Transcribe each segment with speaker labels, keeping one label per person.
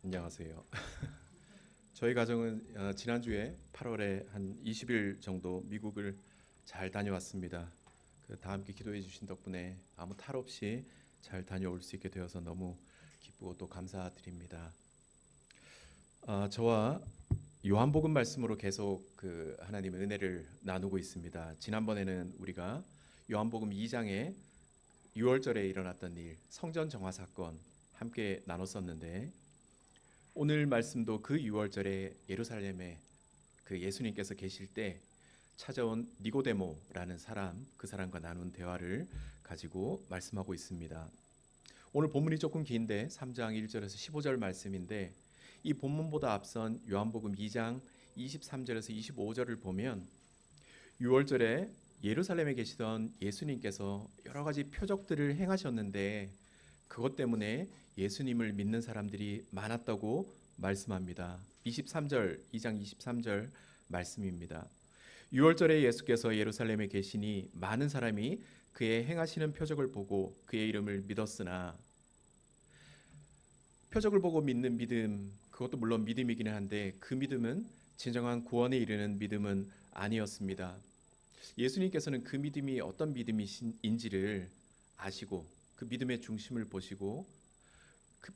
Speaker 1: 안녕하세요. 저희 가정은 지난주에 8월에 한 20일 정도 미국을 잘 다녀왔습니다. 다 함께 기도해 주신 덕분에 아무 탈 없이 잘 다녀올 수 있게 되어서 너무 기쁘고 또 감사드립니다. 저와 요한복음 말씀으로 계속 하나님의 은혜를 나누고 있습니다. 지난번에는 우리가 요한복음 2장에 6월절에 일어났던 일, 성전 정화 사건 함께 나눴었는데 오늘 말씀도 그 6월절에 예루살렘에 예수님께서 계실 때 찾아온 니고데모라는 사람, 그 사람과 나눈 대화를 가지고 말씀하고 있습니다. 오늘 본문이 조금 긴데 3장 1절에서 15절 말씀인데 이 본문보다 앞선 요한복음 2장 23절에서 25절을 보면 6월절에 예루살렘에 계시던 예수님께서 여러 가지 표적들을 행하셨는데 그것 때문에 예수님을 믿는 사람들이 많았다고 말씀합니다. 23절, 2장 23절 말씀입니다. 6월절에 예수께서 예루살렘에 계시니 많은 사람이 그의 행하시는 표적을 보고 그의 이름을 믿었으나 표적을 보고 믿는 믿음, 그것도 물론 믿음이기는 한데 그 믿음은 진정한 구원에 이르는 믿음은 아니었습니다. 예수님께서는 그 믿음이 어떤 믿음인지를 아시고 그 믿음의 중심을 보시고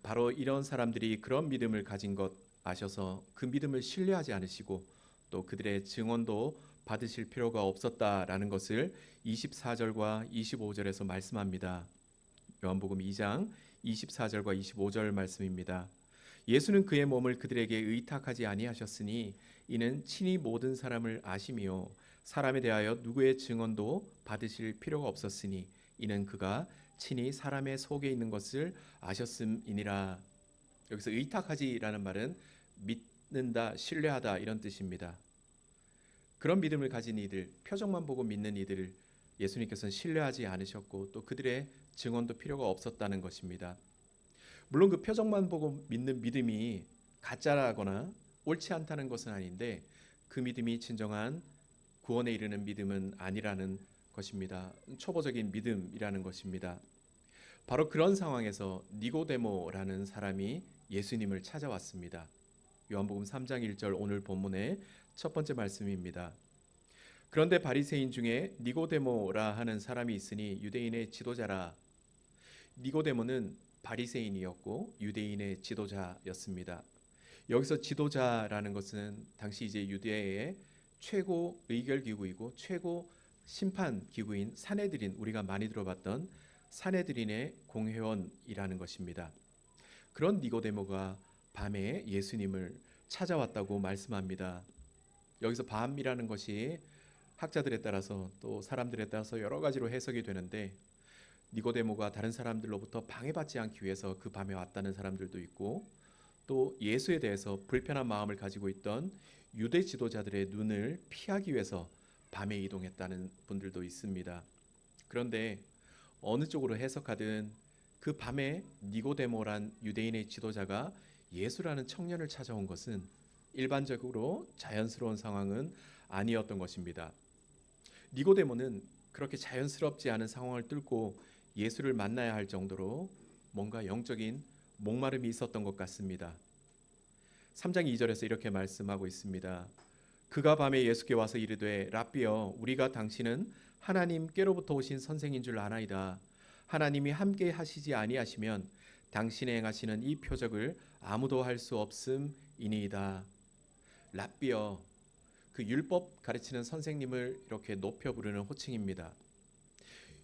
Speaker 1: 바로 이런 사람들이 그런 믿음을 가진 것 아셔서 그 믿음을 신뢰하지 않으시고 또 그들의 증언도 받으실 필요가 없었다라는 것을 24절과 25절에서 말씀합니다. 요한복음 2장 24절과 25절 말씀입니다. 예수는 그의 몸을 그들에게 의탁하지 아니하셨으니 이는 친히 모든 사람을 아시며 사람에 대하여 누구의 증언도 받으실 필요가 없었으니 이는 그가 친히 사람의 속에 있는 것을 아셨음이니라. 여기서 의탁하지라는 말은 믿는다, 신뢰하다 이런 뜻입니다. 그런 믿음을 가진 이들, 표적만 보고 믿는 이들을 예수님께서는 신뢰하지 않으셨고 또 그들의 증언도 필요가 없었다는 것입니다. 물론 그 표적만 보고 믿는 믿음이 가짜라거나 옳지 않다는 것은 아닌데 그 믿음이 진정한 구원에 이르는 믿음은 아니라는 것입니다. 초보적인 믿음이라는 것입니다. 바로 그런 상황에서 니고데모라는 사람이 예수님을 찾아왔습니다. 요한복음 3장 1절 오늘 본문의 첫 번째 말씀입니다. 그런데 바리새인 중에 니고데모라 하는 사람이 있으니 유대인의 지도자라. 니고데모는 바리새인이었고 유대인의 지도자였습니다. 여기서 지도자라는 것은 당시 이제 유대의 최고 의결 기구이고 최고 심판 기구인 산헤드린, 우리가 많이 들어봤던 산헤드린의 공회원이라는 것입니다. 그런 니고데모가 밤에 예수님을 찾아왔다고 말씀합니다. 여기서 밤이라는 것이 학자들에 따라서 또 사람들에 따라서 여러 가지로 해석이 되는데 니고데모가 다른 사람들로부터 방해받지 않기 위해서 그 밤에 왔다는 사람들도 있고 또 예수에 대해서 불편한 마음을 가지고 있던 유대 지도자들의 눈을 피하기 위해서 밤에 이동했다는 분들도 있습니다. 그런데 어느 쪽으로 해석하든 그 밤에 니고데모란 유대인의 지도자가 예수라는 청년을 찾아온 것은 일반적으로 자연스러운 상황은 아니었던 것입니다. 니고데모는 그렇게 자연스럽지 않은 상황을 뚫고 예수를 만나야 할 정도로 뭔가 영적인 목마름이 있었던 것 같습니다. 3장 2절에서 이렇게 말씀하고 있습니다. 그가 밤에 예수께 와서 이르되 랍비여 우리가 당신은 하나님께로부터 오신 선생인 줄 아나이다. 하나님이 함께 하시지 아니하시면 당신의 행하시는 이 표적을 아무도 할 수 없음이니이다. 랍비여, 그 율법 가르치는 선생님을 이렇게 높여 부르는 호칭입니다.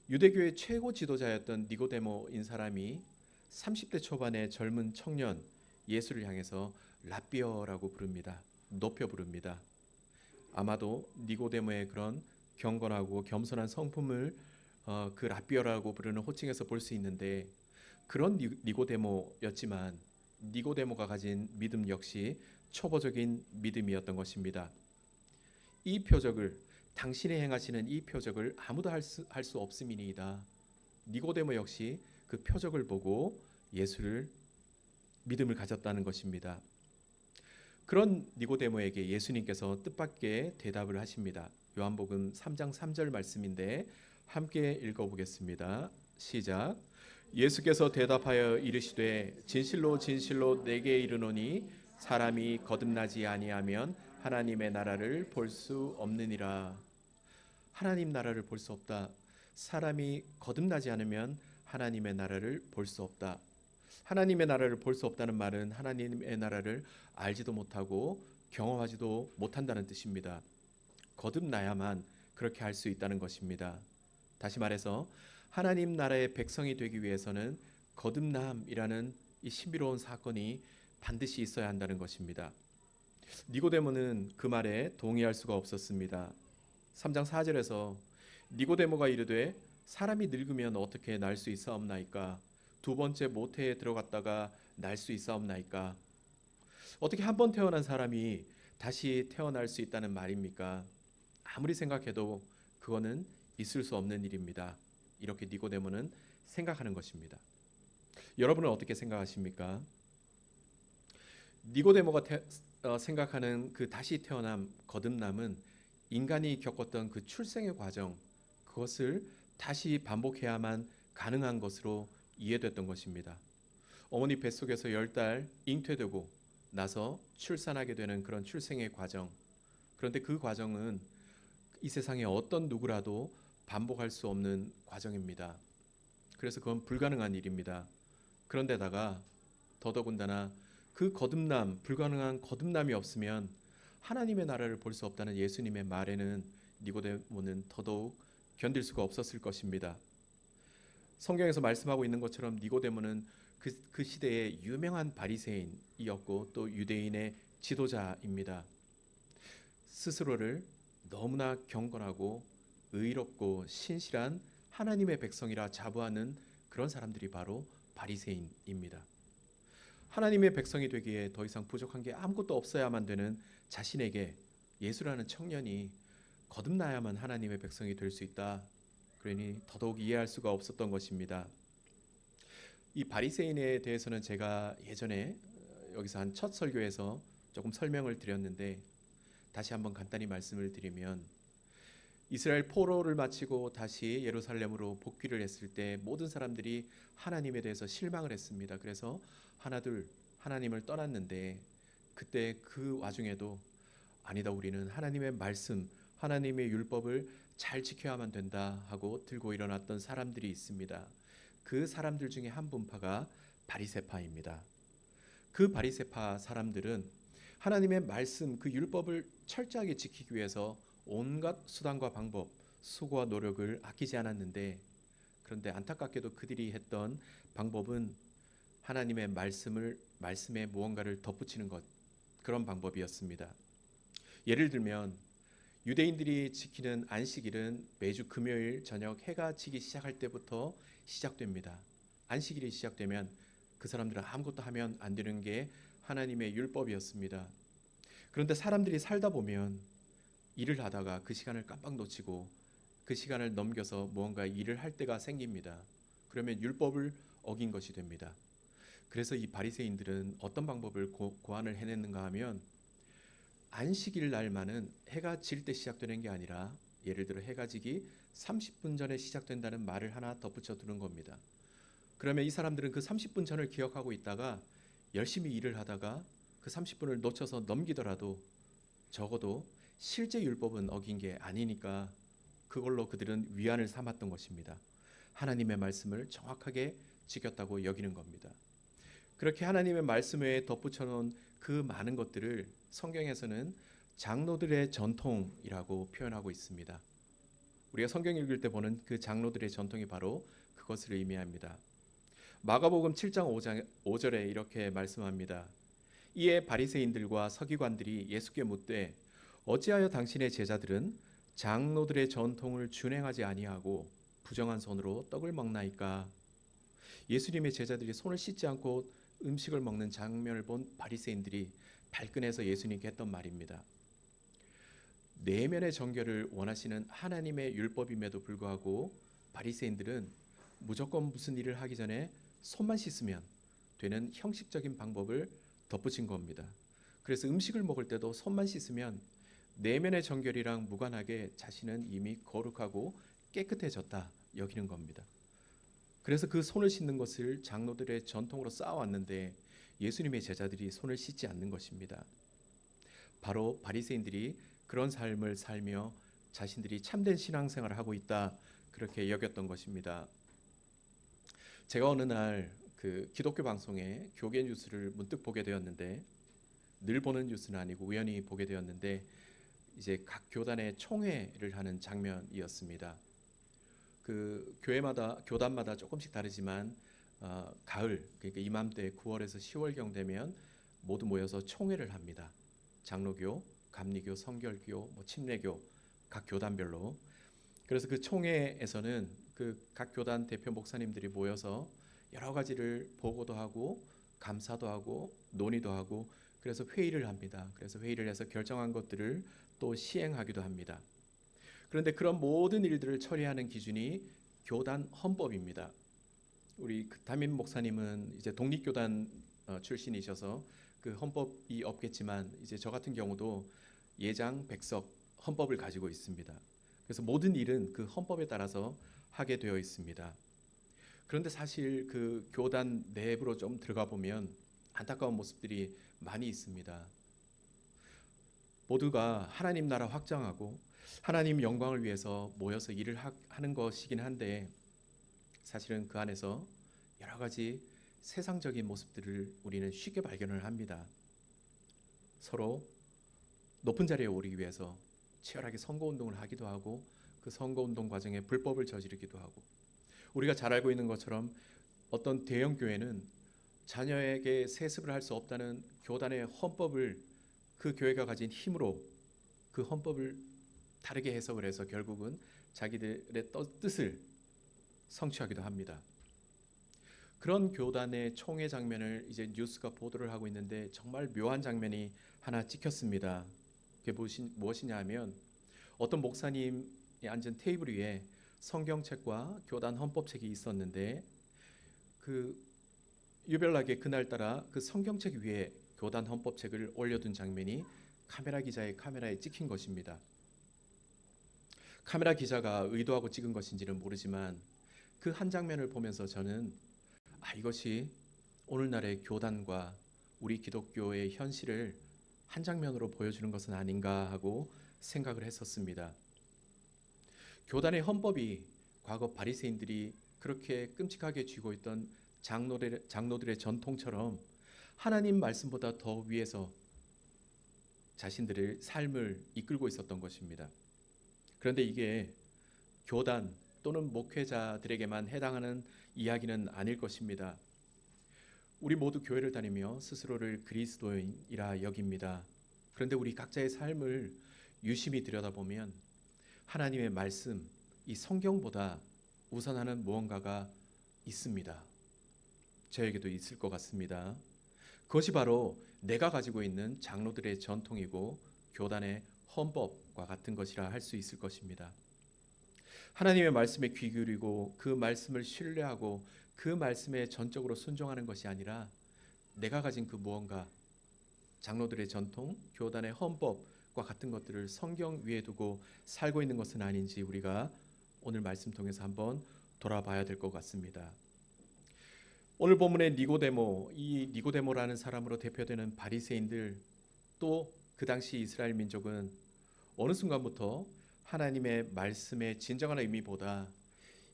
Speaker 1: 유대교의 최고 지도자였던 니고데모인 사람이 30대 초반의 젊은 청년 예수를 향해서 랍비어라고 부릅니다. 높여 부릅니다. 아마도 니고데모의 그런 경건하고 겸손한 성품을 그 랍비어라고 부르는 호칭에서 볼 수 있는데 그런 니고데모였지만 니고데모가 가진 믿음 역시 초보적인 믿음이었던 것입니다. 이 표적을 당신이 행하시는 이 표적을 아무도 할 수 없음이니이다. 니고데모 역시 그 표적을 보고 예수를 믿음을 가졌다는 것입니다. 그런 니고데모에게 예수님께서 뜻밖의 대답을 하십니다. 요한복음 3장 3절 말씀인데 함께 읽어보겠습니다. 시작. 예수께서 대답하여 이르시되 진실로 진실로 내게 이르노니 사람이 거듭나지 아니하면 하나님의 나라를 볼 수 없느니라. 하나님 나라를 볼 수 없다. 사람이 거듭나지 않으면 하나님의 나라를 볼 수 없다. 하나님의 나라를 볼 수 없다는 말은 하나님의 나라를 알지도 못하고 경험하지도 못한다는 뜻입니다. 거듭나야만 그렇게 할 수 있다는 것입니다. 다시 말해서 하나님 나라의 백성이 되기 위해서는 거듭남이라는 이 신비로운 사건이 반드시 있어야 한다는 것입니다. 니고데모는 그 말에 동의할 수가 없었습니다. 3장 4절에서 니고데모가 이르되 사람이 늙으면 어떻게 날 수 있사옵나이까? 두 번째 모태에 들어갔다가 날 수 있사옵나이까? 어떻게 한 번 태어난 사람이 다시 태어날 수 있다는 말입니까? 아무리 생각해도 그거는 있을 수 없는 일입니다. 이렇게 니고데모는 생각하는 것입니다. 여러분은 어떻게 생각하십니까? 니고데모가 생각하는 그 다시 태어남, 거듭남은 인간이 겪었던 그 출생의 과정, 그것을 다시 반복해야만 가능한 것으로 이해됐던 것입니다. 어머니 뱃속에서 10달 잉태되고 나서 출산하게 되는 그런 출생의 과정. 그런데 그 과정은 이 세상에 어떤 누구라도 반복할 수 없는 과정입니다. 그래서 그건 불가능한 일입니다. 그런데다가 더더군다나 그 거듭남, 불가능한 거듭남이 없으면 하나님의 나라를 볼 수 없다는 예수님의 말에는 니고데모는 더더욱 견딜 수가 없었을 것입니다. 성경에서 말씀하고 있는 것처럼 니고데모는 그 시대의 유명한 바리새인이었고 또 유대인의 지도자입니다. 스스로를 너무나 경건하고 의롭고 신실한 하나님의 백성이라 자부하는 그런 사람들이 바로 바리새인입니다. 하나님의 백성이 되기에 더 이상 부족한 게 아무것도 없어야만 되는 자신에게 예수라는 청년이 거듭나야만 하나님의 백성이 될 수 있다. 그러니 더더욱 이해할 수가 없었던 것입니다. 이 바리새인에 대해서는 제가 예전에 여기서 한 첫 설교에서 조금 설명을 드렸는데 다시 한번 간단히 말씀을 드리면 이스라엘 포로를 마치고 다시 예루살렘으로 복귀를 했을 때 모든 사람들이 하나님에 대해서 실망을 했습니다. 그래서 하나둘 하나님을 떠났는데 그때 그 와중에도 아니다, 우리는 하나님의 말씀, 하나님의 율법을 잘 지켜야만 된다 하고 들고 일어났던 사람들이 있습니다. 그 사람들 중에 한 분파가 바리새파입니다. 그 바리새파 사람들은 하나님의 말씀, 그 율법을 철저하게 지키기 위해서 온갖 수단과 방법, 수고와 노력을 아끼지 않았는데, 그런데 안타깝게도 그들이 했던 방법은 하나님의 말씀에 무언가를 덧붙이는 것, 그런 방법이었습니다. 예를 들면 유대인들이 지키는 안식일은 매주 금요일 저녁 해가 지기 시작할 때부터 시작됩니다. 안식일이 시작되면 그 사람들은 아무것도 하면 안 되는 게 하나님의 율법이었습니다. 그런데 사람들이 살다 보면 일을 하다가 그 시간을 깜빡 놓치고 그 시간을 넘겨서 무언가 일을 할 때가 생깁니다. 그러면 율법을 어긴 것이 됩니다. 그래서 이 바리새인들은 어떤 방법을 고안을 해냈는가 하면 안식일 날만은 해가 질 때 시작되는 게 아니라 예를 들어 해가 지기 30분 전에 시작된다는 말을 하나 덧붙여 두는 겁니다. 그러면 이 사람들은 그 30분 전을 기억하고 있다가 열심히 일을 하다가 그 30분을 놓쳐서 넘기더라도 적어도 실제 율법은 어긴 게 아니니까 그걸로 그들은 위안을 삼았던 것입니다. 하나님의 말씀을 정확하게 지켰다고 여기는 겁니다. 그렇게 하나님의 말씀 외에 덧붙여 놓은 그 많은 것들을 성경에서는 장로들의 전통이라고 표현하고 있습니다. 우리가 성경 읽을 때 보는 그 장로들의 전통이 바로 그것을 의미합니다. 마가복음 7장 5절에 이렇게 말씀합니다. 이에 바리새인들과 서기관들이 예수께 묻되 어찌하여 당신의 제자들은 장로들의 전통을 준행하지 아니하고 부정한 손으로 떡을 먹나이까? 예수님의 제자들이 손을 씻지 않고 음식을 먹는 장면을 본 바리새인들이 발끈해서 예수님께 했던 말입니다. 내면의 정결을 원하시는 하나님의 율법임에도 불구하고 바리새인들은 무조건 무슨 일을 하기 전에 손만 씻으면 되는 형식적인 방법을 덧붙인 겁니다. 그래서 음식을 먹을 때도 손만 씻으면 내면의 정결이랑 무관하게 자신은 이미 거룩하고 깨끗해졌다 여기는 겁니다. 그래서 그 손을 씻는 것을 장로들의 전통으로 쌓아왔는데 예수님의 제자들이 손을 씻지 않는 것입니다. 바로 바리새인들이 그런 삶을 살며 자신들이 참된 신앙생활을 하고 있다 그렇게 여겼던 것입니다. 제가 어느 날 그 기독교 방송에 교계 뉴스를 문득 보게 되었는데, 늘 보는 뉴스는 아니고 우연히 보게 되었는데, 이제 각 교단의 총회를 하는 장면이었습니다. 그 교단마다 조금씩 다르지만 가을, 그러니까 이맘때 9월에서 10월경 되면 모두 모여서 총회를 합니다. 장로교, 감리교, 성결교, 침례교 각 교단별로. 그래서 그 총회에서는 그 각 교단 대표 목사님들이 모여서 여러 가지를 보고도 하고 감사도 하고 논의도 하고, 그래서 회의를 합니다. 그래서 회의를 해서 결정한 것들을 또 시행하기도 합니다. 그런데 그런 모든 일들을 처리하는 기준이 교단 헌법입니다. 우리 담임 목사님은 이제 독립교단 출신이셔서 그 헌법이 없겠지만, 이제 저 같은 경우도 예장 백석 헌법을 가지고 있습니다. 그래서 모든 일은 그 헌법에 따라서 하게 되어 있습니다. 그런데 사실 그 교단 내부로 좀 들어가 보면 안타까운 모습들이 많이 있습니다. 모두가 하나님 나라 확장하고 하나님 영광을 위해서 모여서 일을 하는 것이긴 한데, 사실은 그 안에서 여러 가지 세상적인 모습들을 우리는 쉽게 발견을 합니다. 서로 높은 자리에 오르기 위해서 치열하게 선거운동을 하기도 하고, 그 선거운동 과정에 불법을 저지르기도 하고, 우리가 잘 알고 있는 것처럼 어떤 대형 교회는 자녀에게 세습을 할 수 없다는 교단의 헌법을 그 교회가 가진 힘으로 그 헌법을 다르게 해석을 해서 결국은 자기들의 뜻을 성취하기도 합니다. 그런 교단의 총회 장면을 이제 뉴스가 보도를 하고 있는데, 정말 묘한 장면이 하나 찍혔습니다. 그게 무엇이냐 하면, 어떤 목사님이 앉은 테이블 위에 성경책과 교단 헌법책이 있었는데, 그 유별나게 그날따라 그 성경책 위에 교단 헌법책을 올려둔 장면이 카메라 기자의 카메라에 찍힌 것입니다. 카메라 기자가 의도하고 찍은 것인지는 모르지만 그 한 장면을 보면서 저는 이것이 오늘날의 교단과 우리 기독교의 현실을 한 장면으로 보여주는 것은 아닌가 하고 생각을 했었습니다. 교단의 헌법이 과거 바리새인들이 그렇게 끔찍하게 쥐고 있던 장로들의 전통처럼 하나님 말씀보다 더 위에서 자신들의 삶을 이끌고 있었던 것입니다. 그런데 이게 교단 또는 목회자들에게만 해당하는 이야기는 아닐 것입니다. 우리 모두 교회를 다니며 스스로를 그리스도인이라 여깁니다. 그런데 우리 각자의 삶을 유심히 들여다보면 하나님의 말씀, 이 성경보다 우선하는 무언가가 있습니다. 저에게도 있을 것 같습니다. 그것이 바로 내가 가지고 있는 장로들의 전통이고 교단의 헌법과 같은 것이라 할 수 있을 것입니다. 하나님의 말씀에 귀 기울이고 그 말씀을 신뢰하고 그 말씀에 전적으로 순종하는 것이 아니라, 내가 가진 그 무언가, 장로들의 전통, 교단의 헌법과 같은 것들을 성경 위에 두고 살고 있는 것은 아닌지 우리가 오늘 말씀 통해서 한번 돌아봐야 될 것 같습니다. 오늘 본문의 니고데모, 이 니고데모라는 사람으로 대표되는 바리새인들, 또 그 당시 이스라엘 민족은 어느 순간부터 하나님의 말씀의 진정한 의미보다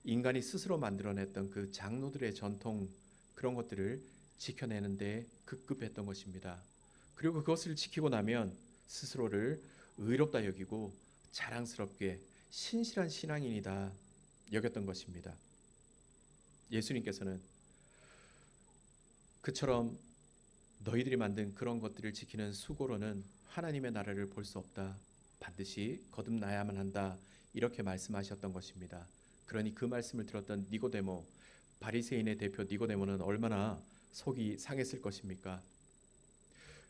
Speaker 1: 인간이 스스로 만들어냈던 그 장로들의 전통, 그런 것들을 지켜내는데 급급했던 것입니다. 그리고 그것을 지키고 나면 스스로를 의롭다 여기고 자랑스럽게 신실한 신앙인이다 여겼던 것입니다. 예수님께서는 그처럼 너희들이 만든 그런 것들을 지키는 수고로는 하나님의 나라를 볼 수 없다. 반드시 거듭나야만 한다. 이렇게 말씀하셨던 것입니다. 그러니 그 말씀을 들었던 니고데모, 바리새인의 대표 니고데모는 얼마나 속이 상했을 것입니까?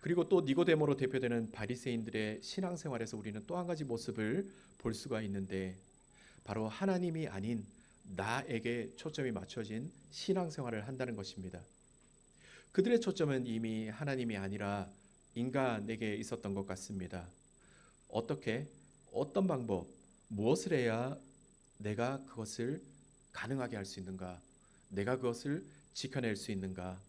Speaker 1: 그리고 또 니고데모로 대표되는 바리새인들의 신앙생활에서 우리는 또 한 가지 모습을 볼 수가 있는데, 바로 하나님이 아닌 나에게 초점이 맞춰진 신앙생활을 한다는 것입니다. 그들의 초점은 이미 하나님이 아니라 인간에게 있었던 것 같습니다. 어떻게, 어떤 방법, 무엇을 해야 내가 그것을 가능하게 할 수 있는가? 내가 그것을 지켜낼 수 있는가?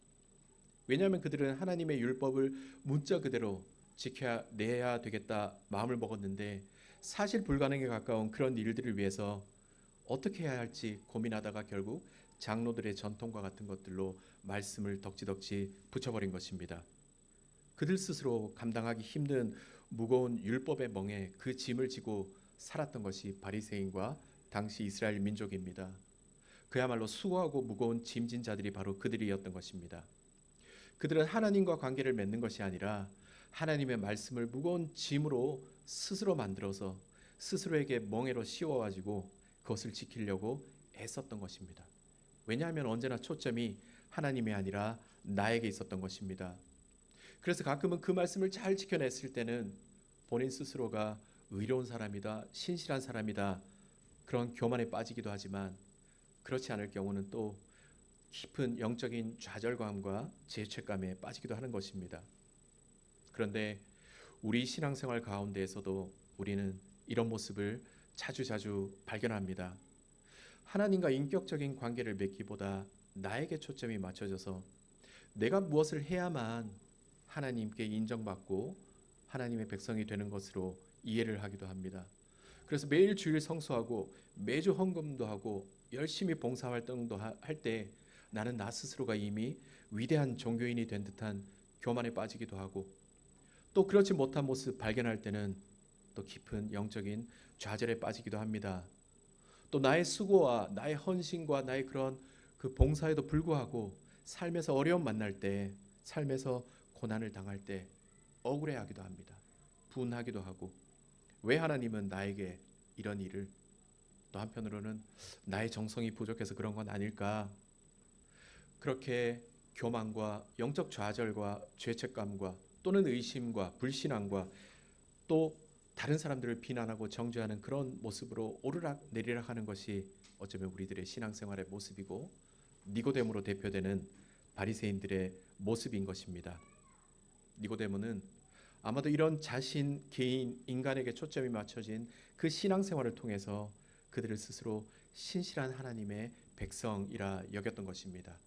Speaker 1: 왜냐하면 그들은 하나님의 율법을 문자 그대로 지켜내야 되겠다 마음을 먹었는데 사실 불가능에 가까운 그런 일들을 위해서 어떻게 해야 할지 고민하다가 결국 장로들의 전통과 같은 것들로 말씀을 덕지덕지 붙여버린 것입니다. 그들 스스로 감당하기 힘든 무거운 율법의 멍에 그 짐을 지고 살았던 것이 바리새인과 당시 이스라엘 민족입니다. 그야말로 수고하고 무거운 짐진 자들이 바로 그들이었던 것입니다. 그들은 하나님과 관계를 맺는 것이 아니라 하나님의 말씀을 무거운 짐으로 스스로 만들어서 스스로에게 멍에로 씌워가지고 그것을 지키려고 애썼던 것입니다. 왜냐하면 언제나 초점이 하나님이 아니라 나에게 있었던 것입니다. 그래서 가끔은 그 말씀을 잘 지켜냈을 때는 본인 스스로가 의로운 사람이다, 신실한 사람이다 그런 교만에 빠지기도 하지만 그렇지 않을 경우는 또 깊은 영적인 좌절감과 죄책감에 빠지기도 하는 것입니다. 그런데 우리 신앙생활 가운데에서도 우리는 이런 모습을 자주자주 발견합니다. 하나님과 인격적인 관계를 맺기보다 나에게 초점이 맞춰져서 내가 무엇을 해야만 하나님께 인정받고 하나님의 백성이 되는 것으로 이해를 하기도 합니다. 그래서 매일 주일 성수하고 매주 헌금도 하고 열심히 봉사활동도 할 때 나는 나 스스로가 이미 위대한 종교인이 된 듯한 교만에 빠지기도 하고 또 그렇지 못한 모습 발견할 때는 또 깊은 영적인 좌절에 빠지기도 합니다. 또 나의 수고와 나의 헌신과 나의 그런 그 봉사에도 불구하고 삶에서 어려움 만날 때 삶에서 고난을 당할 때 억울해하기도 합니다. 분하기도 하고 왜 하나님은 나에게 이런 일을 또 한편으로는 나의 정성이 부족해서 그런 건 아닐까 그렇게 교만과 영적 좌절과 죄책감과 또는 의심과 불신앙과 또 다른 사람들을 비난하고 정죄하는 그런 모습으로 오르락 내리락 하는 것이 어쩌면 우리들의 신앙생활의 모습이고 니고데모로 대표되는 바리새인들의 모습인 것입니다. 니고데모는 아마도 이런 자신 개인 인간에게 초점이 맞춰진 그 신앙생활을 통해서 그들을 스스로 신실한 하나님의 백성이라 여겼던 것입니다.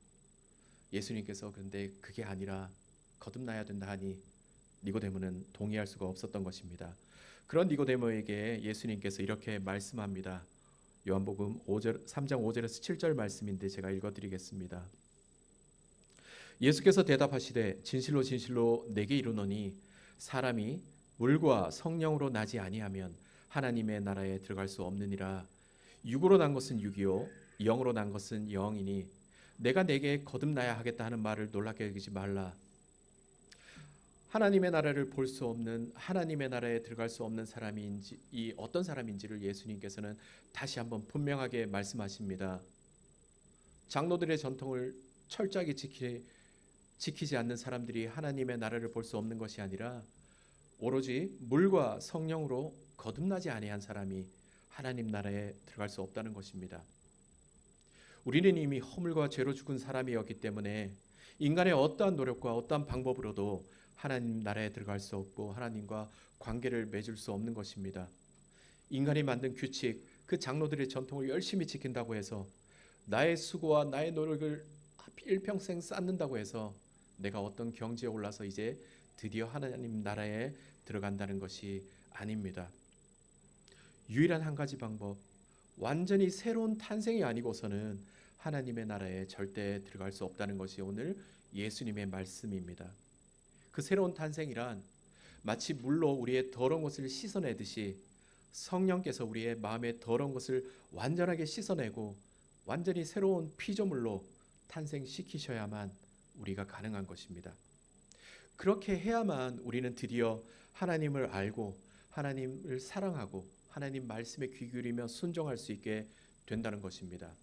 Speaker 1: 예수님께서 그런데 그게 아니라 거듭나야 된다 하니 니고데모는 동의할 수가 없었던 것입니다. 그런 니고데모에게 예수님께서 이렇게 말씀합니다. 요한복음 3장 5절에서 7절 말씀인데 제가 읽어드리겠습니다. 예수께서 대답하시되 진실로 진실로 내게 이르노니 사람이 물과 성령으로 나지 아니하면 하나님의 나라에 들어갈 수 없느니라. 육으로 난 것은 육이요 영으로 난 것은 영이니 내가 내게 거듭나야 하겠다 하는 말을 놀랍게 여기지 말라. 하나님의 나라를 볼 수 없는 하나님의 나라에 들어갈 수 없는 사람인지 이 어떤 사람인지를 예수님께서는 다시 한번 분명하게 말씀하십니다. 장로들의 전통을 철저하게 지키지 않는 사람들이 하나님의 나라를 볼 수 없는 것이 아니라 오로지 물과 성령으로 거듭나지 아니한 사람이 하나님 나라에 들어갈 수 없다는 것입니다. 우리는 이미 허물과 죄로 죽은 사람이었기 때문에 인간의 어떠한 노력과 어떠한 방법으로도 하나님 나라에 들어갈 수 없고 하나님과 관계를 맺을 수 없는 것입니다. 인간이 만든 규칙, 그 장로들의 전통을 열심히 지킨다고 해서 나의 수고와 나의 노력을 일평생 쌓는다고 해서 내가 어떤 경지에 올라서 이제 드디어 하나님 나라에 들어간다는 것이 아닙니다. 유일한 한 가지 방법, 완전히 새로운 탄생이 아니고서는 하나님의 나라에 절대 들어갈 수 없다는 것이 오늘 예수님의 말씀입니다. 그 새로운 탄생이란 마치 물로 우리의 더러운 것을 씻어내듯이 성령께서 우리의 마음의 더러운 것을 완전하게 씻어내고 완전히 새로운 피조물로 탄생시키셔야만 우리가 가능한 것입니다. 그렇게 해야만 우리는 드디어 하나님을 알고 하나님을 사랑하고 하나님 말씀에 귀 기울이며 순종할 수 있게 된다는 것입니다.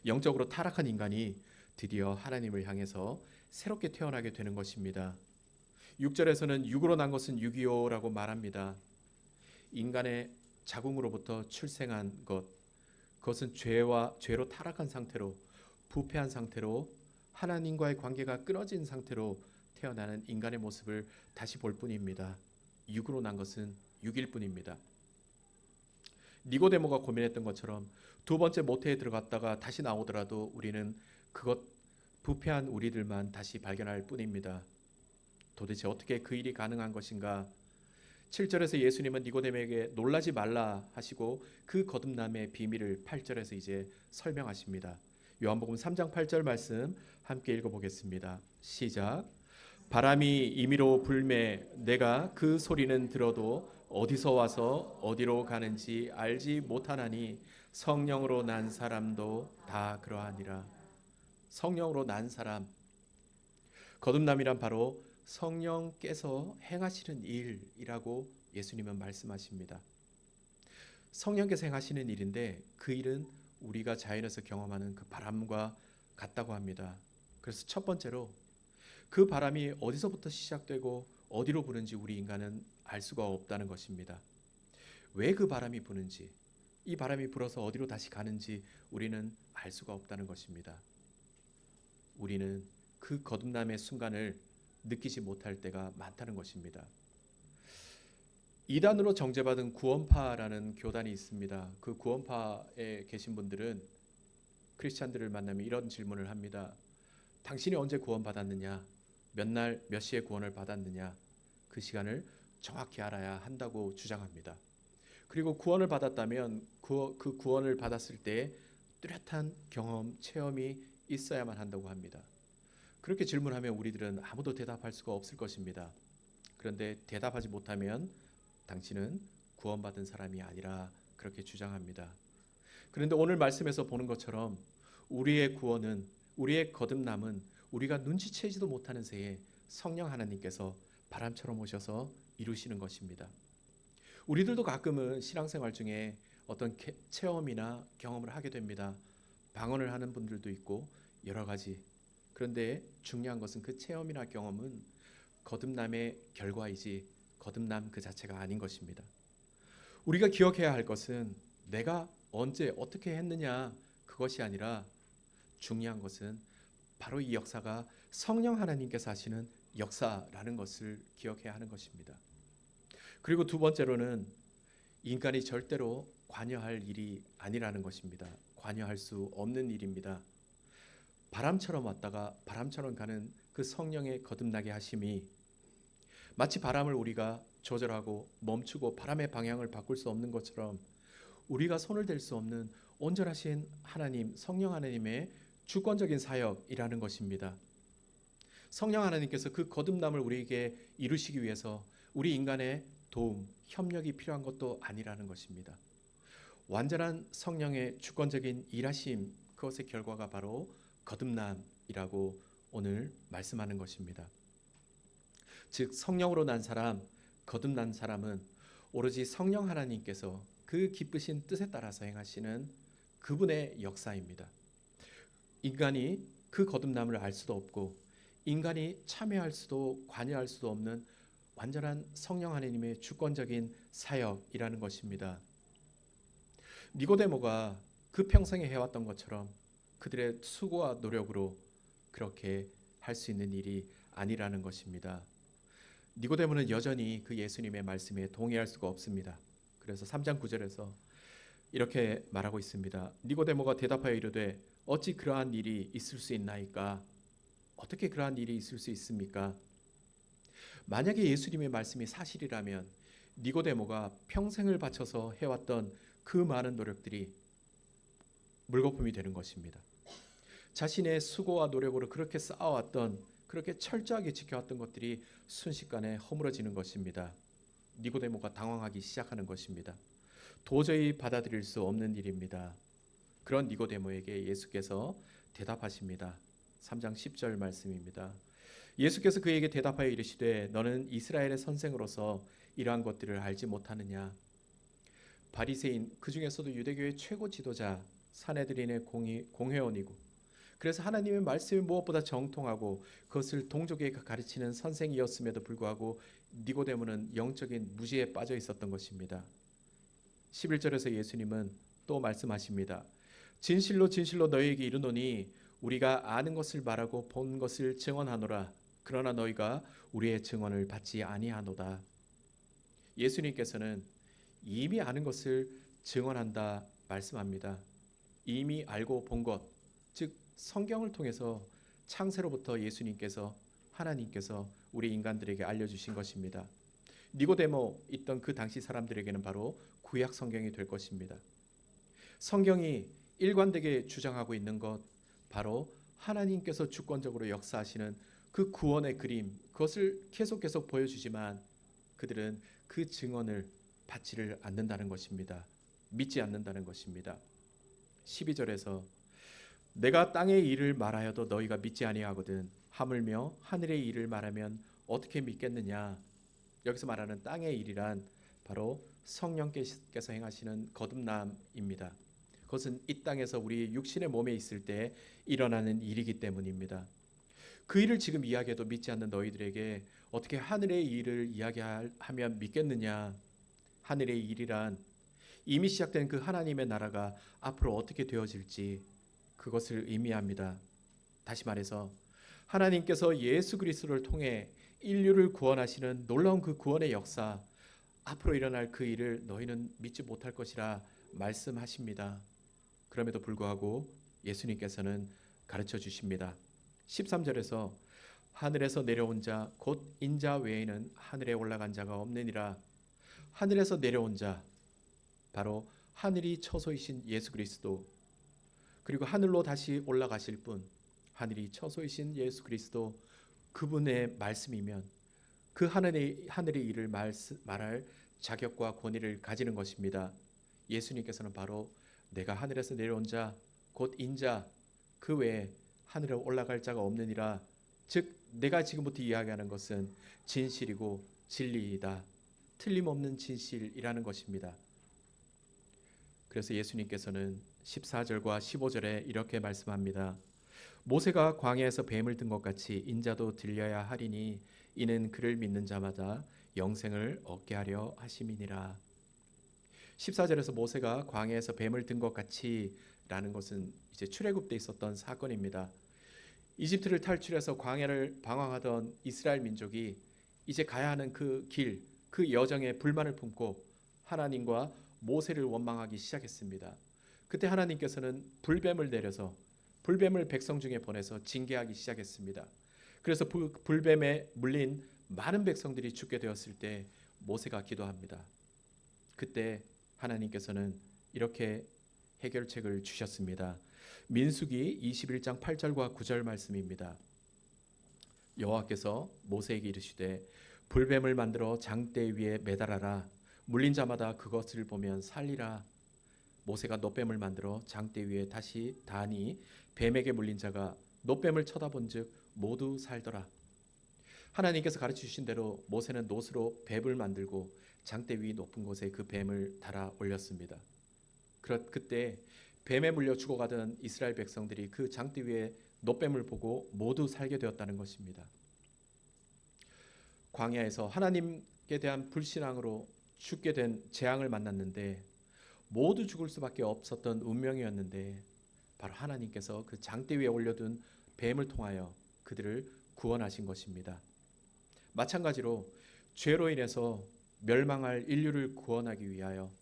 Speaker 1: 영적으로 타락한 인간이 드디어 하나님을 향해서 새롭게 태어나게 되는 것입니다. 6절에서는 육으로 난 것은 육이요라고 말합니다. 인간의 자궁으로부터 출생한 것, 그것은 죄로 타락한 상태로 부패한 상태로 하나님과의 관계가 끊어진 상태로 태어나는 인간의 모습을 다시 볼 뿐입니다. 육으로 난 것은 육일 뿐입니다. 니고데모가 고민했던 것처럼 두 번째 모태에 들어갔다가 다시 나오더라도 우리는 그것 부패한 우리들만 다시 발견할 뿐입니다. 도대체 어떻게 그 일이 가능한 것인가? 7절에서 예수님은 니고데모에게 놀라지 말라 하시고 그 거듭남의 비밀을 8절에서 이제 설명하십니다. 요한복음 3장 8절 말씀 함께 읽어보겠습니다. 시작. 바람이 임의로 불매 내가 그 소리는 들어도 어디서 와서 어디로 가는지 알지 못하나니 성령으로 난 사람도 다 그러하니라. 성령으로 난 사람, 거듭남이란 바로 성령께서 행하시는 일이라고 예수님은 말씀하십니다. 성령께서 행하시는 일인데 그 일은 우리가 자연에서 경험하는 그 바람과 같다고 합니다. 그래서 첫 번째로 그 바람이 어디서부터 시작되고 어디로 부는지 우리 인간은 알 수가 없다는 것입니다. 왜 그 바람이 부는지, 이 바람이 불어서 어디로 다시 가는지 우리는 알 수가 없다는 것입니다. 우리는 그 거듭남의 순간을 느끼지 못할 때가 많다는 것입니다. 이단으로 정죄받은 구원파라는 교단이 있습니다. 그 구원파에 계신 분들은 크리스찬들을 만나면 이런 질문을 합니다. 당신이 언제 구원받았느냐? 몇 날 몇 시에 구원을 받았느냐? 그 시간을 정확히 알아야 한다고 주장합니다. 그리고 구원을 받았다면 그 구원을 받았을 때 뚜렷한 경험, 체험이 있어야만 한다고 합니다. 그렇게 질문하면 우리들은 아무도 대답할 수가 없을 것입니다. 그런데 대답하지 못하면 당신은 구원받은 사람이 아니라 그렇게 주장합니다. 그런데 오늘 말씀에서 보는 것처럼 우리의 구원은, 우리의 거듭남은 우리가 눈치채지도 못하는 새에 성령 하나님께서 바람처럼 오셔서 이루시는 것입니다. 우리들도 가끔은 신앙생활 중에 어떤 체험이나 경험을 하게 됩니다. 방언을 하는 분들도 있고 여러 가지. 그런데 중요한 것은 그 체험이나 경험은 거듭남의 결과이지 거듭남 그 자체가 아닌 것입니다. 우리가 기억해야 할 것은 내가 언제 어떻게 했느냐 그것이 아니라 중요한 것은 바로 이 역사가 성령 하나님께서 하시는 역사라는 것을 기억해야 하는 것입니다. 그리고 두 번째로는 인간이 절대로 관여할 일이 아니라는 것입니다. 관여할 수 없는 일입니다. 바람처럼 왔다가 바람처럼 가는 그 성령의 거듭나게 하심이 마치 바람을 우리가 조절하고 멈추고 바람의 방향을 바꿀 수 없는 것처럼 우리가 손을 댈 수 없는 온전하신 하나님, 성령 하나님의 주권적인 사역이라는 것입니다. 성령 하나님께서 그 거듭남을 우리에게 이루시기 위해서 우리 인간의 도움, 협력이 필요한 것도 아니라는 것입니다. 완전한 성령의 주권적인 일하심, 그것의 결과가 바로 거듭남이라고 오늘 말씀하는 것입니다. 즉 성령으로 난 사람, 거듭난 사람은 오로지 성령 하나님께서 그 기쁘신 뜻에 따라서 행하시는 그분의 역사입니다. 인간이 그 거듭남을 알 수도 없고 인간이 참여할 수도 관여할 수도 없는 완전한 성령 하나님의 주권적인 사역이라는 것입니다. 니고데모가 그 평생에 해왔던 것처럼 그들의 수고와 노력으로 그렇게 할 수 있는 일이 아니라는 것입니다. 니고데모는 여전히 그 예수님의 말씀에 동의할 수가 없습니다. 그래서 3장 9절에서 이렇게 말하고 있습니다. 니고데모가 대답하여 이르되 어찌 그러한 일이 있을 수 있나이까? 어떻게 그러한 일이 있을 수 있습니까? 만약에 예수님의 말씀이 사실이라면 니고데모가 평생을 바쳐서 해왔던 그 많은 노력들이 물거품이 되는 것입니다. 자신의 수고와 노력으로 그렇게 쌓아왔던, 그렇게 철저하게 지켜왔던 것들이 순식간에 허물어지는 것입니다. 니고데모가 당황하기 시작하는 것입니다. 도저히 받아들일 수 없는 일입니다. 그런 니고데모에게 예수께서 대답하십니다. 3장 10절 말씀입니다. 예수께서 그에게 대답하여 이르시되 너는 이스라엘의 선생으로서 이러한 것들을 알지 못하느냐? 바리새인, 그 중에서도 유대교의 최고 지도자 산헤드린의 공회원이고 그래서 하나님의 말씀이 무엇보다 정통하고 그것을 동족에게 가르치는 선생이었음에도 불구하고 니고데모는 영적인 무지에 빠져 있었던 것입니다. 11절에서 예수님은 또 말씀하십니다. 진실로 진실로 너희에게 이르노니 우리가 아는 것을 말하고 본 것을 증언하노라. 그러나 너희가 우리의 증언을 받지 아니하노다. 예수님께서는 이미 아는 것을 증언한다 말씀합니다. 이미 알고 본 것, 즉 성경을 통해서 창세로부터 예수님께서 하나님께서 우리 인간들에게 알려주신 것입니다. 니고데모 있던 그 당시 사람들에게는 바로 구약 성경이 될 것입니다. 성경이 일관되게 주장하고 있는 것, 바로 하나님께서 주권적으로 역사하시는 그 구원의 그림, 그것을 계속 보여주지만 그들은 그 증언을 받지를 않는다는 것입니다. 믿지 않는다는 것입니다. 12절에서 내가 땅의 일을 말하여도 너희가 믿지 아니하거든 하물며 하늘의 일을 말하면 어떻게 믿겠느냐. 여기서 말하는 땅의 일이란 바로 성령께서 행하시는 거듭남입니다. 그것은 이 땅에서 우리 육신의 몸에 있을 때 일어나는 일이기 때문입니다. 그 일을 지금 이야기해도 믿지 않는 너희들에게 어떻게 하늘의 일을 이야기하면 믿겠느냐. 하늘의 일이란 이미 시작된 그 하나님의 나라가 앞으로 어떻게 되어질지 그것을 의미합니다. 다시 말해서 하나님께서 예수 그리스도를 통해 인류를 구원하시는 놀라운 그 구원의 역사, 앞으로 일어날 그 일을 너희는 믿지 못할 것이라 말씀하십니다. 그럼에도 불구하고 예수님께서는 가르쳐 주십니다. 13절에서 하늘에서 내려온 자 곧 인자 외에는 하늘에 올라간 자가 없느니라. 하늘에서 내려온 자, 바로 하늘이 처소이신 예수 그리스도, 그리고 하늘로 다시 올라가실 분, 하늘이 처소이신 예수 그리스도, 그분의 말씀이면 그 하늘의 일을 말할 자격과 권위를 가지는 것입니다. 예수님께서는 바로 내가 하늘에서 내려온 자 곧 인자, 그 외에 하늘에 올라갈 자가 없느니라. 즉 내가 지금부터 이야기하는 것은 진실이고 진리이다. 틀림없는 진실이라는 것입니다. 그래서 예수님께서는 14절과 15절에 이렇게 말씀합니다. 모세가 광야에서 뱀을 든 것 같이 인자도 들려야 하리니 이는 그를 믿는 자마다 영생을 얻게 하려 하심이니라. 14절에서 모세가 광야에서 뱀을 든 것 같이 라는 것은 이제 출애굽 때 있었던 사건입니다. 이집트를 탈출해서 광야를 방황하던 이스라엘 민족이 이제 가야 하는 그 길, 그 여정에 불만을 품고 하나님과 모세를 원망하기 시작했습니다. 그때 하나님께서는 불뱀을 내려서 불뱀을 백성 중에 보내서 징계하기 시작했습니다. 그래서 불뱀에 물린 많은 백성들이 죽게 되었을 때 모세가 기도합니다. 그때 하나님께서는 이렇게 해결책을 주셨습니다. 민수기 21장 8절과 9절 말씀입니다. 여호와께서 모세에게 이르시되 불뱀을 만들어 장대 위에 매달아라. 물린 자마다 그것을 보면 살리라. 모세가 놋뱀을 만들어 장대 위에 다시 다니 뱀에게 물린 자가 놋뱀을 쳐다본즉 모두 살더라. 하나님께서 가르쳐 주신 대로 모세는 놋으로 뱀을 만들고 장대 위 높은 곳에 그 뱀을 달아 올렸습니다. 그때 뱀에 물려 죽어가던 이스라엘 백성들이 그 장대 위에 놋뱀을 보고 모두 살게 되었다는 것입니다. 광야에서 하나님께 대한 불신앙으로 죽게 된 재앙을 만났는데 모두 죽을 수밖에 없었던 운명이었는데 바로 하나님께서 그 장대 위에 올려둔 뱀을 통하여 그들을 구원하신 것입니다. 마찬가지로 죄로 인해서 멸망할 인류를 구원하기 위하여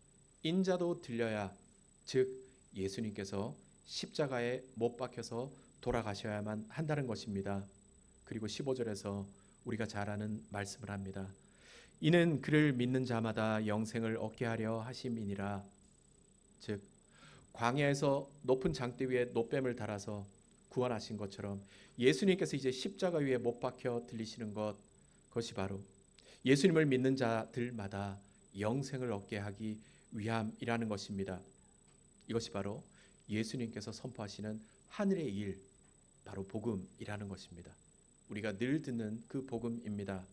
Speaker 1: 인자도 들려야, 즉 예수님께서 십자가에 못 박혀서 돌아가셔야만 한다는 것입니다. 그리고 15절에서 우리가 잘 아는 말씀을 합니다. 이는 그를 믿는 자마다 영생을 얻게 하려 하심이니라. 즉 광야에서 높은 장대 위에 놋뱀을 달아서 구원하신 것처럼 예수님께서 이제 십자가 위에 못 박혀 들리시는 그것이 바로 예수님을 믿는 자들마다 영생을 얻게 하기 위함이라는 것입니다. 이것이 바로 예수님께서 선포하시는 하늘의 일, 바로 복음이라는 것입니다. 우리가 늘 듣는 그 복음입니다.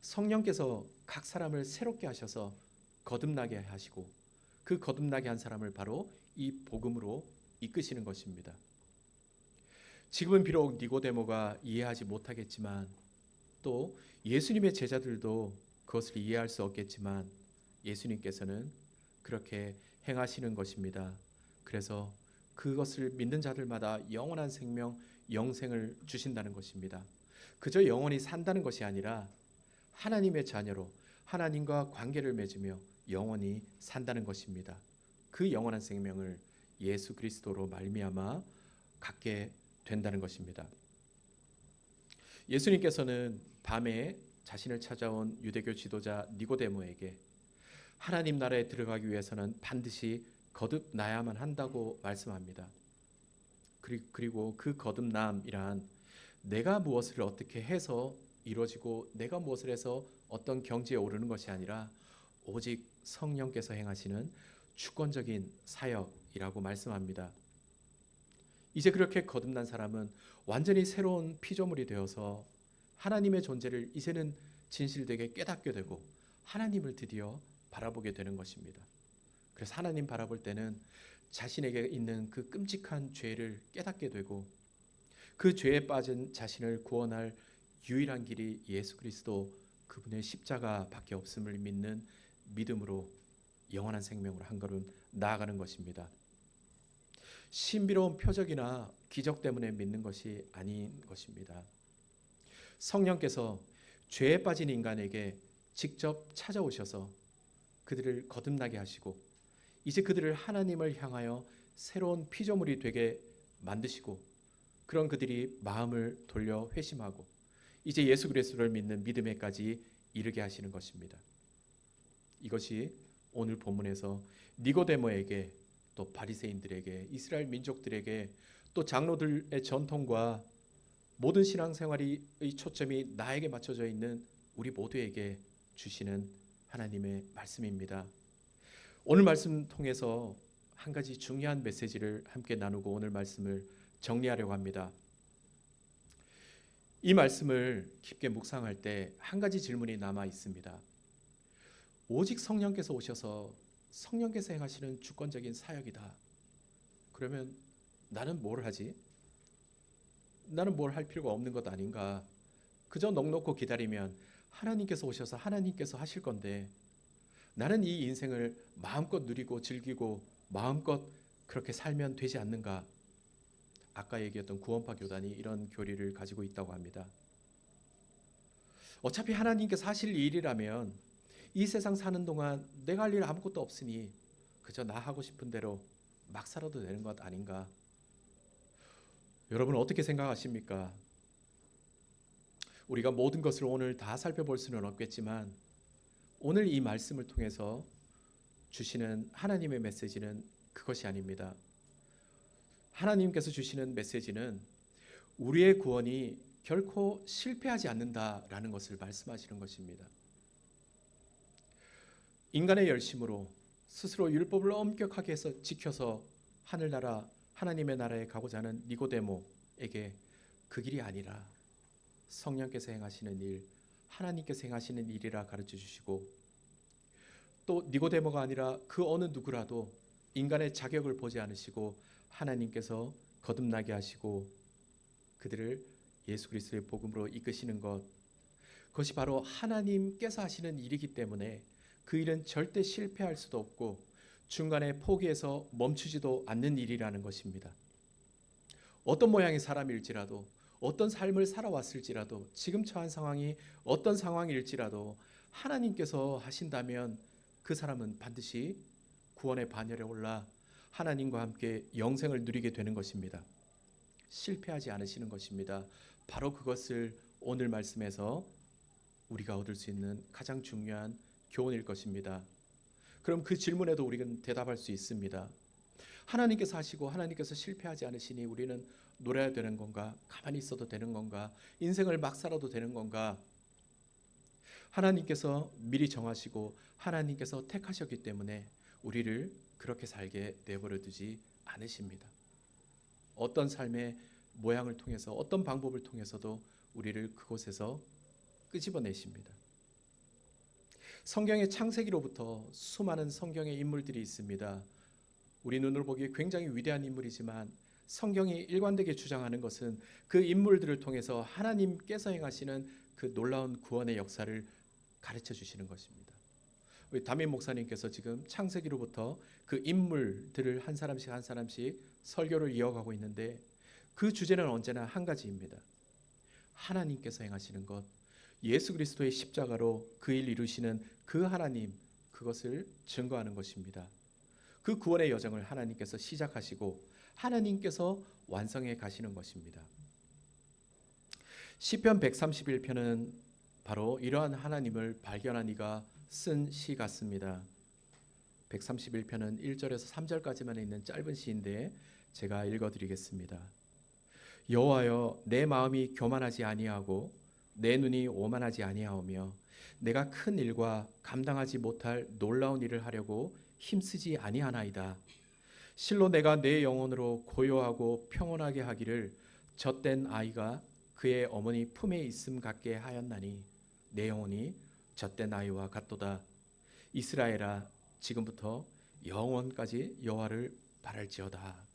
Speaker 1: 성령께서 각 사람을 새롭게 하셔서 거듭나게 하시고 그 거듭나게 한 사람을 바로 이 복음으로 이끄시는 것입니다. 지금은 비록 니고데모가 이해하지 못하겠지만 또 예수님의 제자들도 그것을 이해할 수 없겠지만 예수님께서는 그렇게 행하시는 것입니다. 그래서 그것을 믿는 자들마다 영원한 생명, 영생을 주신다는 것입니다. 그저 영원히 산다는 것이 아니라 하나님의 자녀로 하나님과 관계를 맺으며 영원히 산다는 것입니다. 그 영원한 생명을 예수 그리스도로 말미암아 갖게 된다는 것입니다. 예수님께서는 밤에 자신을 찾아온 유대교 지도자 니고데모에게 하나님 나라에 들어가기 위해서는 반드시 거듭나야만 한다고 말씀합니다. 그리고 그 거듭남이란 내가 무엇을 어떻게 해서 이루어지고 내가 무엇을 해서 어떤 경지에 오르는 것이 아니라 오직 성령께서 행하시는 주권적인 사역이라고 말씀합니다. 이제 그렇게 거듭난 사람은 완전히 새로운 피조물이 되어서 하나님의 존재를 이제는 진실되게 깨닫게 되고 하나님을 드디어 바라보게 되는 것입니다. 그래서 하나님 바라볼 때는 자신에게 있는 그 끔찍한 죄를 깨닫게 되고 그 죄에 빠진 자신을 구원할 유일한 길이 예수 그리스도 그분의 십자가밖에 없음을 믿는 믿음으로 영원한 생명으로 한 걸음 나아가는 것입니다. 신비로운 표적이나 기적 때문에 믿는 것이 아닌 것입니다. 성령께서 죄에 빠진 인간에게 직접 찾아오셔서 그들을 거듭나게 하시고 이제 그들을 하나님을 향하여 새로운 피조물이 되게 만드시고 그런 그들이 마음을 돌려 회심하고 이제 예수 그리스도를 믿는 믿음에까지 이르게 하시는 것입니다. 이것이 오늘 본문에서 니고데모에게 또 바리새인들에게 이스라엘 민족들에게 또 장로들의 전통과 모든 신앙생활의 초점이 나에게 맞춰져 있는 우리 모두에게 주시는 하나님의 말씀입니다. 오늘 말씀 통해서 한 가지 중요한 메시지를 함께 나누고 오늘 말씀을 정리하려고 합니다. 이 말씀을 깊게 묵상할 때 한 가지 질문이 남아 있습니다. 오직 성령께서 오셔서 성령께서 행하시는 주권적인 사역이다. 그러면 나는 뭘 하지? 나는 뭘 할 필요가 없는 것 아닌가? 그저 넋놓고 기다리면 하나님께서 오셔서 하나님께서 하실 건데 나는 이 인생을 마음껏 누리고 즐기고 마음껏 그렇게 살면 되지 않는가? 아까 얘기했던 구원파 교단이 이런 교리를 가지고 있다고 합니다. 어차피 하나님께서 하실 일이라면 이 세상 사는 동안 내가 할 일 아무것도 없으니 그저 나 하고 싶은 대로 막 살아도 되는 것 아닌가? 여러분 어떻게 생각하십니까? 우리가 모든 것을 오늘 다 살펴볼 수는 없겠지만 오늘 이 말씀을 통해서 주시는 하나님의 메시지는 그것이 아닙니다. 하나님께서 주시는 메시지는 우리의 구원이 결코 실패하지 않는다라는 것을 말씀하시는 것입니다. 인간의 열심으로 스스로 율법을 엄격하게 해서 지켜서 하늘나라 하나님의 나라에 가고자 하는 니고데모에게 그 길이 아니라 성령께서 행하시는 일, 하나님께서 행하시는 일이라 가르쳐 주시고 또 니고데모가 아니라 그 어느 누구라도 인간의 자격을 보지 않으시고 하나님께서 거듭나게 하시고 그들을 예수 그리스도의 복음으로 이끄시는 것, 그것이 바로 하나님께서 하시는 일이기 때문에 그 일은 절대 실패할 수도 없고 중간에 포기해서 멈추지도 않는 일이라는 것입니다. 어떤 모양의 사람일지라도 어떤 삶을 살아왔을지라도 지금 처한 상황이 어떤 상황일지라도 하나님께서 하신다면 그 사람은 반드시 구원의 반열에 올라 하나님과 함께 영생을 누리게 되는 것입니다. 실패하지 않으시는 것입니다. 바로 그것을 오늘 말씀에서 우리가 얻을 수 있는 가장 중요한 교훈일 것입니다. 그럼 그 질문에도 우리는 대답할 수 있습니다. 하나님께서 하시고 하나님께서 실패하지 않으시니 우리는 놀아야 되는 건가? 가만히 있어도 되는 건가? 인생을 막 살아도 되는 건가? 하나님께서 미리 정하시고 하나님께서 택하셨기 때문에 우리를 그렇게 살게 내버려 두지 않으십니다. 어떤 삶의 모양을 통해서 어떤 방법을 통해서도 우리를 그곳에서 끄집어내십니다. 성경의 창세기로부터 수많은 성경의 인물들이 있습니다. 우리 눈으로 보기에 굉장히 위대한 인물이지만 성경이 일관되게 주장하는 것은 그 인물들을 통해서 하나님께서 행하시는 그 놀라운 구원의 역사를 가르쳐 주시는 것입니다. 우리 담임 목사님께서 지금 창세기로부터 그 인물들을 한 사람씩 한 사람씩 설교를 이어가고 있는데 그 주제는 언제나 한 가지입니다. 하나님께서 행하시는 것, 예수 그리스도의 십자가로 그 일 이루시는 그 하나님, 그것을 증거하는 것입니다. 그 구원의 여정을 하나님께서 시작하시고 하나님께서 완성해 가시는 것입니다. 시편 131편은 바로 이러한 하나님을 발견한 이가 쓴 시 같습니다. 131편은 1절에서 3절까지만 있는 짧은 시인데 제가 읽어드리겠습니다. 여호와여, 내 마음이 교만하지 아니하고 내 눈이 오만하지 아니하오며 내가 큰 일과 감당하지 못할 놀라운 일을 하려고 힘쓰지 아니하나이다. 실로 내가 내 영혼으로 고요하고 평온하게 하기를 젖된 아이가 그의 어머니 품에 있음 같게 하였나니 내 영혼이 젖된 아이와 같도다. 이스라엘아, 지금부터 영원까지 여호와를 바랄지어다.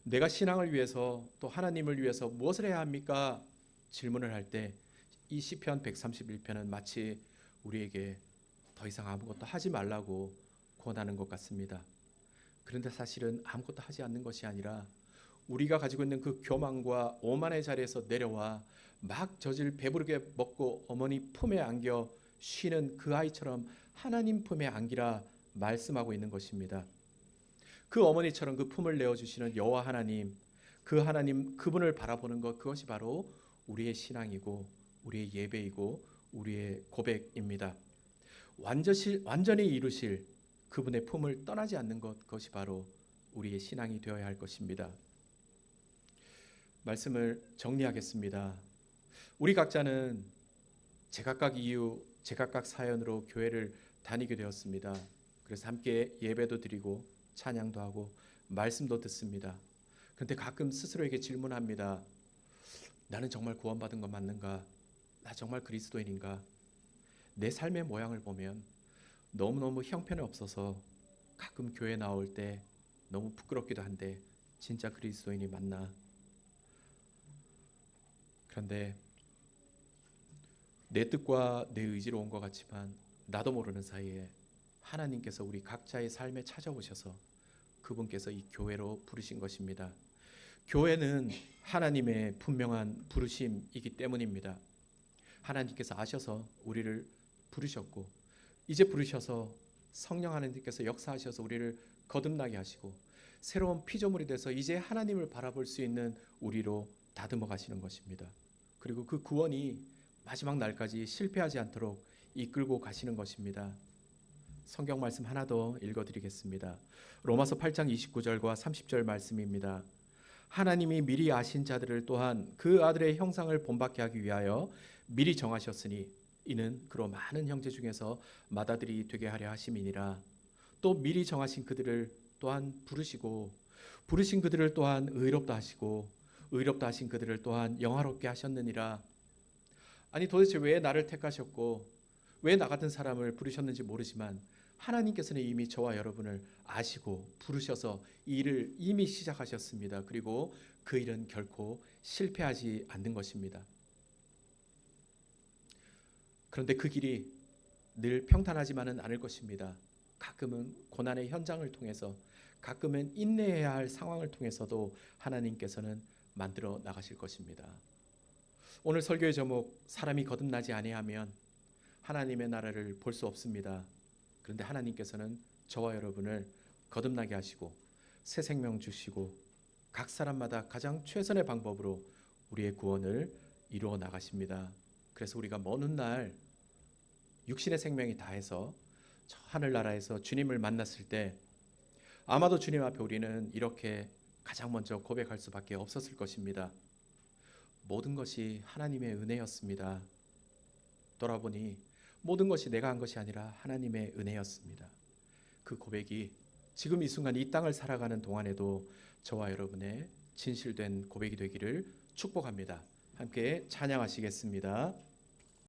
Speaker 1: 내가 신앙을 위해서 또 하나님을 위해서 무엇을 해야 합니까? 질문을 할 때 이 시편 131편은 마치 우리에게 더 이상 아무것도 하지 말라고 권하는 것 같습니다. 그런데 사실은 아무것도 하지 않는 것이 아니라 우리가 가지고 있는 그 교만과 오만의 자리에서 내려와 막 젖을 배부르게 먹고 어머니 품에 안겨 쉬는 그 아이처럼 하나님 품에 안기라 말씀하고 있는 것입니다. 그 어머니처럼 그 품을 내어주시는 여호와 하나님, 그 하나님 그분을 바라보는 것, 그것이 바로 우리의 신앙이고 우리의 예배이고 우리의 고백입니다. 완전히 이루실 그분의 품을 떠나지 않는 것, 그것이 바로 우리의 신앙이 되어야 할 것입니다. 말씀을 정리하겠습니다. 우리 각자는 제각각 이유, 제각각 사연으로 교회를 다니게 되었습니다. 그래서 함께 예배도 드리고 찬양도 하고 말씀도 듣습니다. 그런데 가끔 스스로에게 질문합니다. 나는 정말 구원받은 것 맞는가? 나 정말 그리스도인인가? 내 삶의 모양을 보면 너무너무 형편이 없어서 가끔 교회 나올 때 너무 부끄럽기도 한데 진짜 그리스도인이 맞나? 그런데 내 뜻과 내 의지로 온 것 같지만 나도 모르는 사이에 하나님께서 우리 각자의 삶에 찾아오셔서 그분께서 이 교회로 부르신 것입니다. 교회는 하나님의 분명한 부르심이기 때문입니다. 하나님께서 아셔서 우리를 부르셨고 이제 부르셔서 성령 하나님께서 역사하셔서 우리를 거듭나게 하시고 새로운 피조물이 돼서 이제 하나님을 바라볼 수 있는 우리로 다듬어 가시는 것입니다. 그리고 그 구원이 마지막 날까지 실패하지 않도록 이끌고 가시는 것입니다. 성경 말씀 하나 더 읽어드리겠습니다. 로마서 8장 29절과 30절 말씀입니다. 하나님이 미리 아신 자들을 또한 그 아들의 형상을 본받게 하기 위하여 미리 정하셨으니 이는 그로 많은 형제 중에서 맏아들이 되게 하려 하심이니라. 또 미리 정하신 그들을 또한 부르시고 부르신 그들을 또한 의롭다 하시고 의롭다 하신 그들을 또한 영화롭게 하셨느니라. 아니 도대체 왜 나를 택하셨고 왜 나 같은 사람을 부르셨는지 모르지만 하나님께서는 이미 저와 여러분을 아시고 부르셔서 이 일을 이미 시작하셨습니다. 그리고 그 일은 결코 실패하지 않는 것입니다. 그런데 그 길이 늘 평탄하지만은 않을 것입니다. 가끔은 고난의 현장을 통해서 가끔은 인내해야 할 상황을 통해서도 하나님께서는 만들어 나가실 것입니다. 오늘 설교의 제목 사람이 거듭나지 아니하면 하나님의 나라를 볼 수 없습니다. 그런데 하나님께서는 저와 여러분을 거듭나게 하시고 새 생명 주시고 각 사람마다 가장 최선의 방법으로 우리의 구원을 이루어 나가십니다. 그래서 우리가 먼 훗날 육신의 생명이 다해서 저 하늘나라에서 주님을 만났을 때 아마도 주님 앞에 우리는 이렇게 가장 먼저 고백할 수밖에 없었을 것입니다. 모든 것이 하나님의 은혜였습니다. 돌아보니 모든 것이 내가 한 것이 아니라 하나님의 은혜였습니다. 그 고백이 지금 이 순간 이 땅을 살아가는 동안에도 저와 여러분의 진실된 고백이 되기를 축복합니다. 함께 찬양하시겠습니다.